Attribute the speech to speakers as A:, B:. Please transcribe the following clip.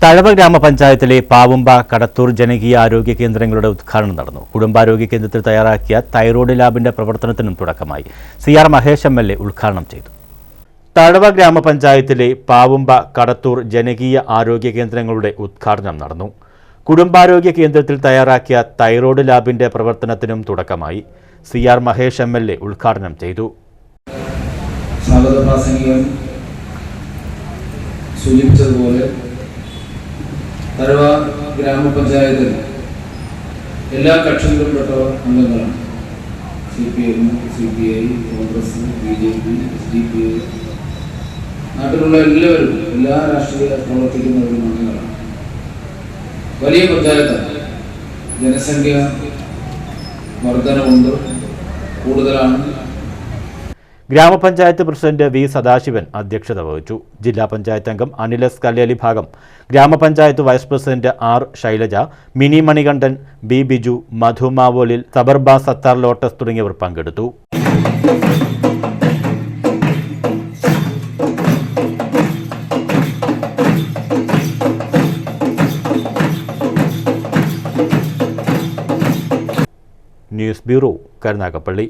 A: തഴവ ഗ്രാമപഞ്ചായത്തിലെ പാവുമ്പ കടത്തൂർ ജനകീയ ആരോഗ്യ കേന്ദ്രങ്ങളുടെ ഉദ്ഘാടനം നടന്നു. കുടുംബാരോഗ്യ കേന്ദ്രത്തിൽ തയ്യാറാക്കിയ തൈറോയ്ഡ് ലാബിന്റെ പ്രവർത്തനത്തിനും തുടക്കമായി. CR മഹേഷ് MLA ഉദ്ഘാടനം ചെയ്തു. തഴവ ഗ്രാമപഞ്ചായത്തിലെ പാവുമ്പ കടത്തൂർ ജനകീയ ആരോഗ്യ കേന്ദ്രങ്ങളുടെ ഉദ്ഘാടനം നടന്നു. കുടുംബാരോഗ്യ കേന്ദ്രത്തിൽ തയ്യാറാക്കിയ തൈറോയ്ഡ് ലാബിന്റെ പ്രവർത്തനത്തിനും തുടക്കമായി. CR മഹേഷ് MLA ഉദ്ഘാടനം ചെയ്തു.
B: തഴവ ഗ്രാമപഞ്ചായത്തിൽ എല്ലാ കക്ഷികളിലും പെട്ടവർ അംഗങ്ങളാണ്. CPM, CPI, Congress, BJP, SDPI, നാട്ടിലുള്ള എല്ലാവരും എല്ലാ രാഷ്ട്രീയ പ്രവർത്തിക്കുന്നവരും അംഗങ്ങളാണ്. വലിയ പഞ്ചായത്താണ്. ജനസംഖ്യ വർധനവുണ്ട്, കൂടുതലാണ്.
A: ഗ്രാമപഞ്ചായത്ത് പ്രസിഡന്റ് V. സദാശിവൻ അധ്യക്ഷത വഹിച്ചു. ജില്ലാ പഞ്ചായത്ത് അംഗം അനിലസ് കല്ലേലി ഭാഗം, ഗ്രാമപഞ്ചായത്ത് vice president R. Shailaja, Mini Manikandan, B. Biju, Madhu Mavolil, സബർബ സത്താർ ലോട്ടസ് തുടങ്ങിയവർ പങ്കെടുത്തു. News bureau, Karunagappally.